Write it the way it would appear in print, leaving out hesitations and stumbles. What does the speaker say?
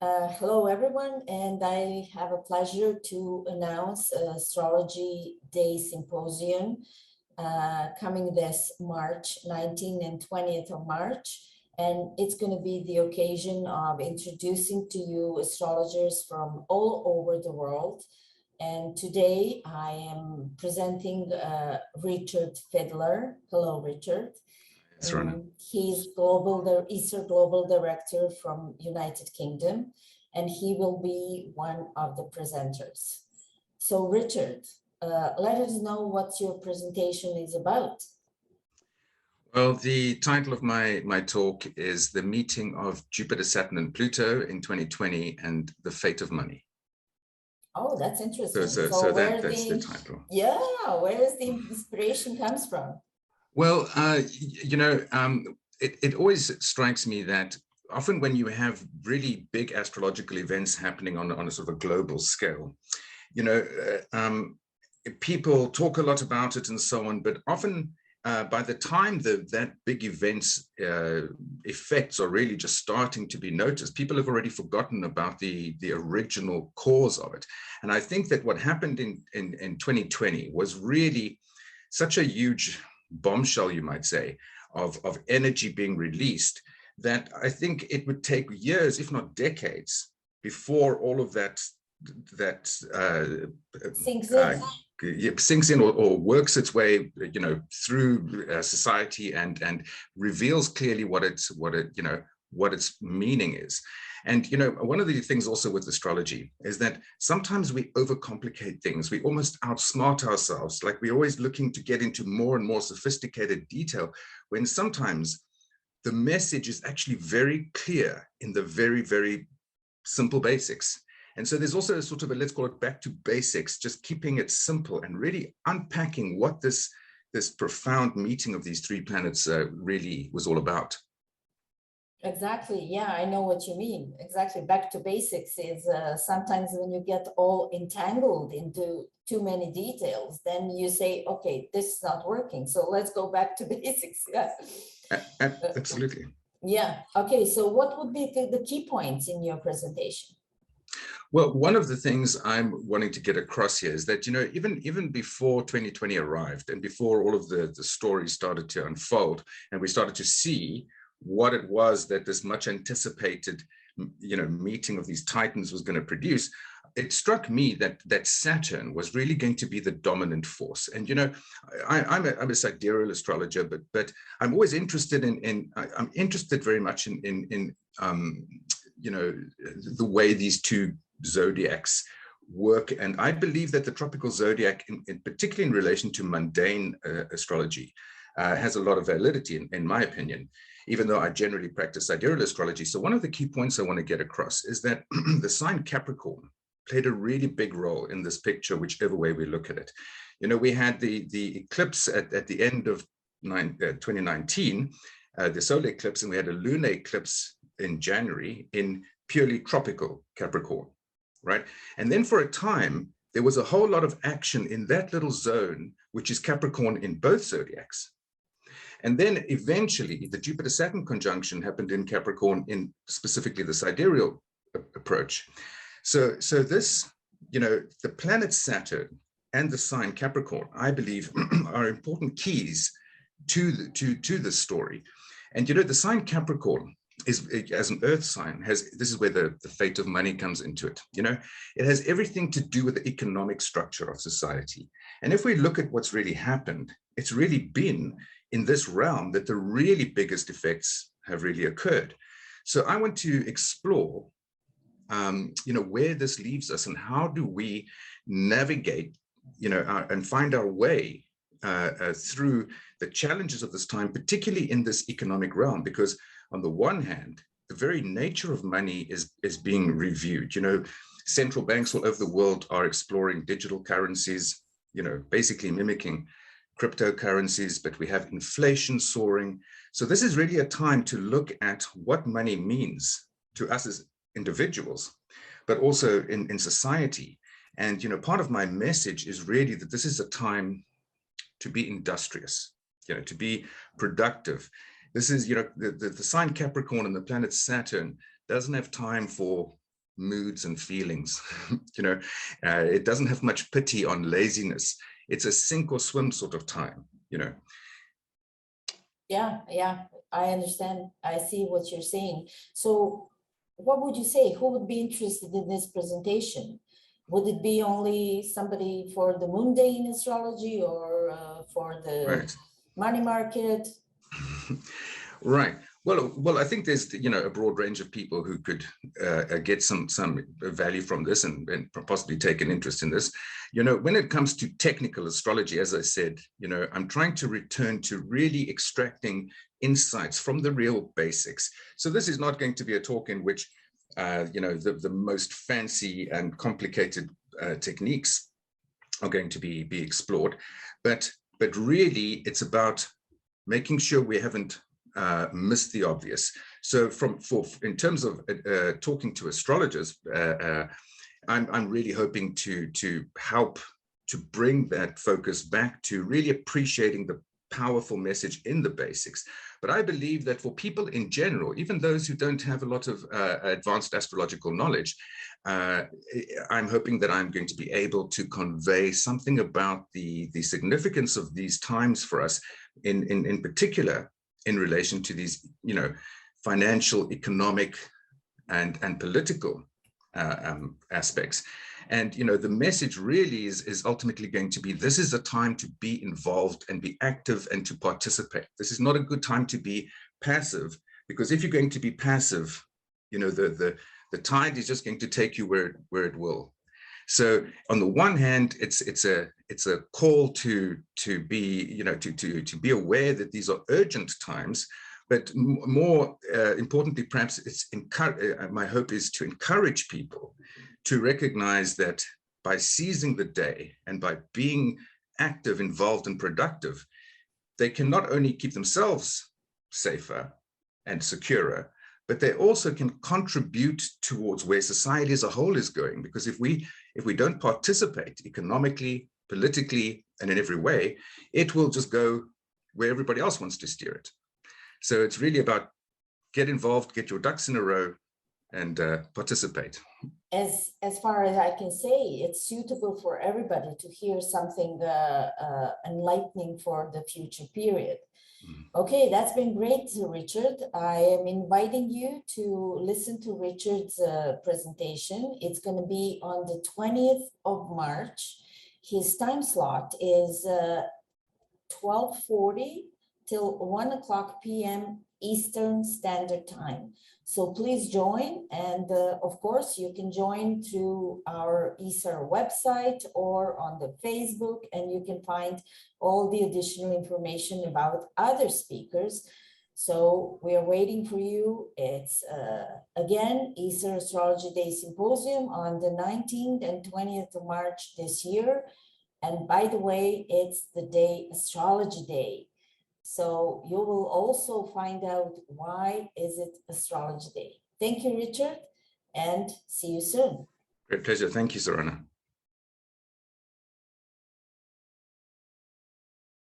Hello, everyone, and I have a pleasure to announce Astrology Day Symposium coming this March 19th and 20th of March. And it's going to be the occasion of introducing to you astrologers from all over the world. And today I am presenting Richard Fidler. Hello, Richard. He's ISAR Global Director from United Kingdom, and he will be one of the presenters. So Richard, let us know what your presentation is about. Well, the title of my talk is The Meeting of Jupiter, Saturn, and Pluto in 2020 and the Fate of Money. Oh, that's interesting. That's the title. Yeah, where does the inspiration comes from? Well, it always strikes me that often when you have really big astrological events happening on a sort of a global scale, people talk a lot about it and so on, but often by the time that big event's effects are really just starting to be noticed, people have already forgotten about the original cause of it. And I think that what happened in 2020 was really such a huge bombshell, you might say, of energy being released, that I think it would take years, if not decades, before all of that sinks in or works its way, through society and reveals clearly what its meaning is. And, one of the things also with astrology is that sometimes we overcomplicate things. We almost outsmart ourselves, like we're always looking to get into more and more sophisticated detail, when sometimes the message is actually very clear in the very, very simple basics. And so there's also a sort of let's call it back to basics, just keeping it simple and really unpacking what this profound meeting of these three planets really was all about. Exactly. Yeah, I know what you mean. Exactly. Back to basics is sometimes when you get all entangled into too many details, then you say, okay, this is not working. So let's go back to basics. Yeah. Absolutely. Yeah. Okay. So what would be the key points in your presentation? Well, one of the things I'm wanting to get across here is that, even before 2020 arrived and before all of the stories started to unfold and we started to see what it was that this much anticipated, meeting of these titans was going to produce, it struck me that Saturn was really going to be the dominant force. And, I'm a sidereal astrologer, but I'm always interested I'm interested very much in the way these two zodiacs work. And I believe that the tropical zodiac, particularly in relation to mundane astrology, has a lot of validity, in my opinion, even though I generally practice sidereal astrology. So one of the key points I want to get across is that the sign Capricorn played a really big role in this picture, whichever way we look at it. We had the eclipse at the end of 2019, the solar eclipse, and we had a lunar eclipse in January in purely tropical Capricorn, right? And then for a time, there was a whole lot of action in that little zone, which is Capricorn in both zodiacs. And then eventually the Jupiter-Saturn conjunction happened in Capricorn, in specifically the sidereal approach. So this, the planet Saturn and the sign Capricorn, I believe, are important keys to this story. And, the sign Capricorn is, as an earth sign, this is where the fate of money comes into it. It has everything to do with the economic structure of society. And if we look at what's really happened, it's really been in this realm that the really biggest effects have really occurred. So I want to explore, where this leaves us and how do we navigate, and find our way through the challenges of this time, particularly in this economic realm, because on the one hand, the very nature of money is being reviewed. Central banks all over the world are exploring digital currencies, basically mimicking cryptocurrencies, but we have inflation soaring. So this is really a time to look at what money means to us as individuals, but also in society. And, part of my message is really that this is a time to be industrious, to be productive. This is, the sign Capricorn and the planet Saturn doesn't have time for moods and feelings. It doesn't have much pity on laziness. It's a sink or swim sort of time. Yeah, I understand. I see what you're saying. So what would you say? Who would be interested in this presentation? Would it be only somebody for the mundane astrology, or for the money market? Right. Well, I think there's a broad range of people who could get some value from this and possibly take an interest in this. When it comes to technical astrology, as I said, I'm trying to return to really extracting insights from the real basics. So this is not going to be a talk in which the most fancy and complicated techniques are going to be explored, but really it's about making sure we haven't missed the obvious. So in terms of talking to astrologers, I'm really hoping to help to bring that focus back to really appreciating the powerful message in the basics. But I believe that for people in general, even those who don't have a lot of advanced astrological knowledge, I'm hoping that I'm going to be able to convey something about the significance of these times for us, in particular, in relation to these, financial, economic, and political aspects. And, the message really is ultimately going to be, this is a time to be involved and be active and to participate. This is not a good time to be passive, because if you're going to be passive, the tide is just going to take you where it will. So on the one hand, it's a call to be, to be aware that these are urgent times, but more importantly, perhaps my hope is to encourage people to recognize that by seizing the day and by being active, involved, and productive, they can not only keep themselves safer and securer, but they also can contribute towards where society as a whole is going. Because if we don't participate economically, politically, and in every way, it will just go where everybody else wants to steer it. So it's really about get involved, get your ducks in a row, and participate. As far as I can say, it's suitable for everybody to hear something enlightening for the future period. Okay, that's been great, Richard. I am inviting you to listen to Richard's presentation. It's going to be on the 20th of March. His time slot is 12:40 till 1:00 p.m. Eastern Standard Time. So please join, and of course you can join through our ISAR website or on the Facebook, and you can find all the additional information about other speakers. So we are waiting for you. It's again ISAR Astrology Day Symposium on the 19th and 20th of March this year. And by the way, it's the day Astrology Day. So you will also find out why is it Astrology Day. Thank you, Richard, and see you soon. Great pleasure. Thank you, Sarana.